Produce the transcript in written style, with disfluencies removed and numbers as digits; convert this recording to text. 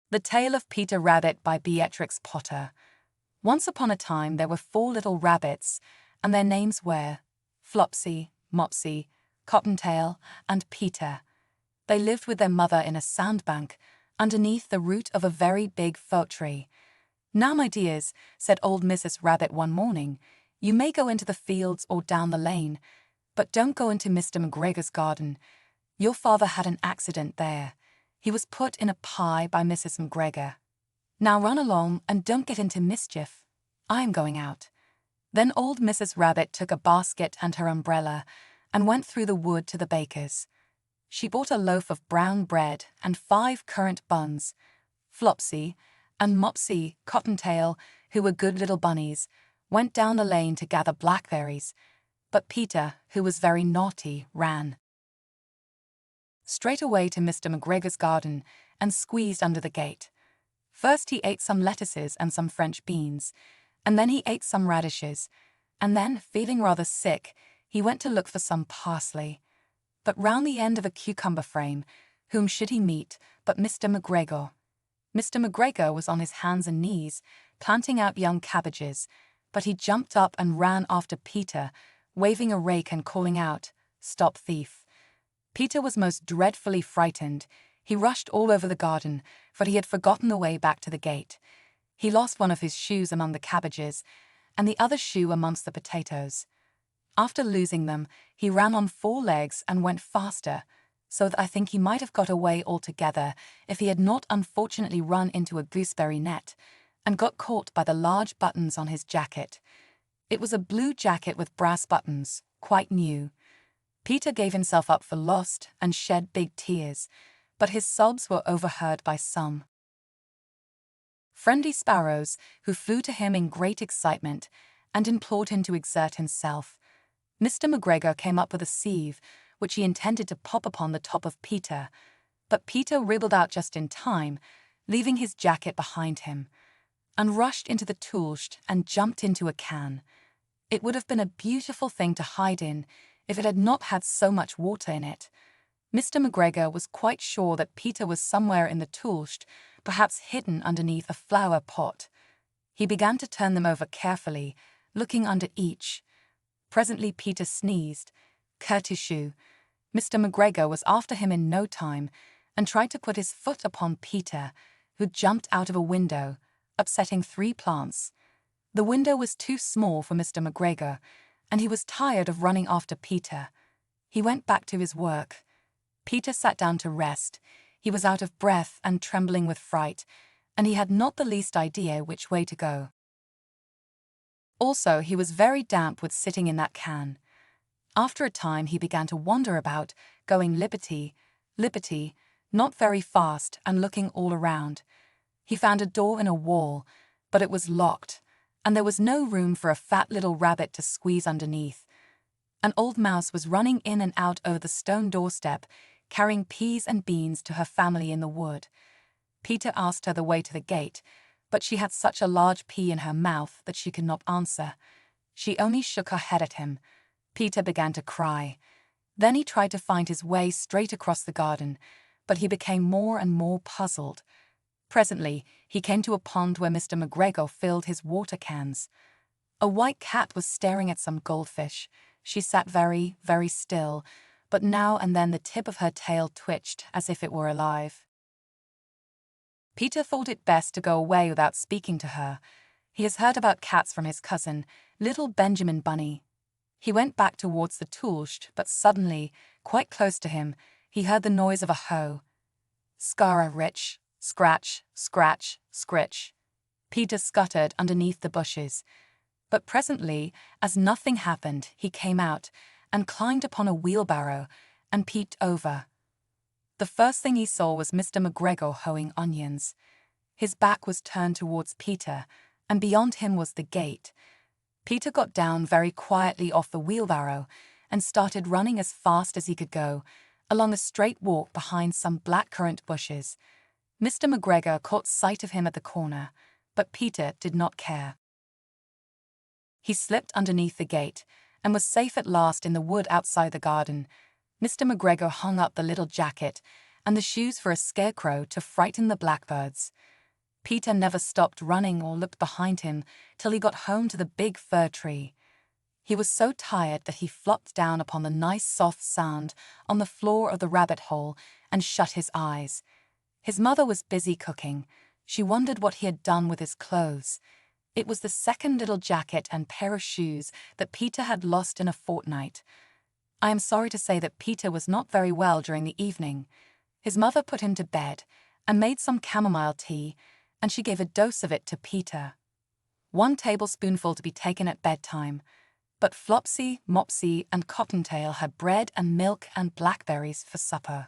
The Tale of Peter Rabbit by Beatrix Potter. Once upon a time there were 4 little rabbits, and their names were Flopsy, Mopsy, Cottontail, and Peter. They lived with their mother in a sandbank, underneath the root of a very big fir tree. "Now, my dears," said old Mrs. Rabbit one morning, "you may go into the fields or down the lane, but don't go into Mr. McGregor's garden. Your father had an accident there. He was put in a pie by Mrs. McGregor. Now run along and don't get into mischief. I am going out." Then old Mrs. Rabbit took a basket and her umbrella and went through the wood to the baker's. She bought a loaf of brown bread and 5 currant buns. Flopsy and Mopsy Cottontail, who were good little bunnies, went down the lane to gather blackberries, but Peter, who was very naughty, ran straight away to Mr. McGregor's garden and squeezed under the gate. First he ate some lettuces and some French beans, and then he ate some radishes, and then, feeling rather sick, he went to look for some parsley. But round the end of a cucumber frame, whom should he meet but Mr. McGregor? Mr. McGregor was on his hands and knees, planting out young cabbages, but he jumped up and ran after Peter, waving a rake and calling out, "Stop thief!" Peter was most dreadfully frightened. He rushed all over the garden, for he had forgotten the way back to the gate. He lost one of his shoes among the cabbages, and the other shoe amongst the potatoes. After losing them, he ran on 4 legs and went faster, so that I think he might have got away altogether if he had not unfortunately run into a gooseberry net, and got caught by the large buttons on his jacket. It was a blue jacket with brass buttons, quite new. Peter gave himself up for lost and shed big tears, but his sobs were overheard by some friendly sparrows who flew to him in great excitement and implored him to exert himself. Mr. McGregor came up with a sieve, which he intended to pop upon the top of Peter, but Peter wriggled out just in time, leaving his jacket behind him, and rushed into the toolshed and jumped into a can. It would have been a beautiful thing to hide in if it had not had so much water in it. Mr. McGregor was quite sure that Peter was somewhere in the toolshed, perhaps hidden underneath a flower pot. He began to turn them over carefully, looking under each. Presently Peter sneezed. Kertyshoo! Mr. McGregor was after him in no time, and tried to put his foot upon Peter, who jumped out of a window, upsetting 3 plants. The window was too small for Mr. McGregor, and he was tired of running after Peter. He went back to his work. Peter sat down to rest. He was out of breath and trembling with fright, and he had not the least idea which way to go. Also, he was very damp with sitting in that can. After a time he began to wander about, going lippity, lippity, not very fast, and looking all around. He found a door in a wall, but it was locked, and there was no room for a fat little rabbit to squeeze underneath. An old mouse was running in and out over the stone doorstep, carrying peas and beans to her family in the wood. Peter asked her the way to the gate, but she had such a large pea in her mouth that she could not answer. She only shook her head at him. Peter began to cry. Then he tried to find his way straight across the garden, but he became more and more puzzled. Presently, he came to a pond where Mr. McGregor filled his water cans. A white cat was staring at some goldfish. She sat very, very still, but now and then the tip of her tail twitched as if it were alive. Peter thought it best to go away without speaking to her. He has heard about cats from his cousin, little Benjamin Bunny. He went back towards the toolshed, but suddenly, quite close to him, he heard the noise of a hoe. Scara-rich, scratch, scratch, scritch. Peter scuttered underneath the bushes. But presently, as nothing happened, he came out and climbed upon a wheelbarrow and peeped over. The first thing he saw was Mr. McGregor hoeing onions. His back was turned towards Peter, and beyond him was the gate. Peter got down very quietly off the wheelbarrow and started running as fast as he could go, along a straight walk behind some blackcurrant bushes. Mr. McGregor caught sight of him at the corner, but Peter did not care. He slipped underneath the gate and was safe at last in the wood outside the garden. Mr. McGregor hung up the little jacket and the shoes for a scarecrow to frighten the blackbirds. Peter never stopped running or looked behind him till he got home to the big fir tree. He was so tired that he flopped down upon the nice soft sand on the floor of the rabbit hole and shut his eyes. His mother was busy cooking. She wondered what he had done with his clothes. It was the second little jacket and pair of shoes that Peter had lost in a fortnight. I am sorry to say that Peter was not very well during the evening. His mother put him to bed and made some chamomile tea, and she gave a dose of it to Peter. 1 tablespoonful to be taken at bedtime. But Flopsy, Mopsy, and Cottontail had bread and milk and blackberries for supper.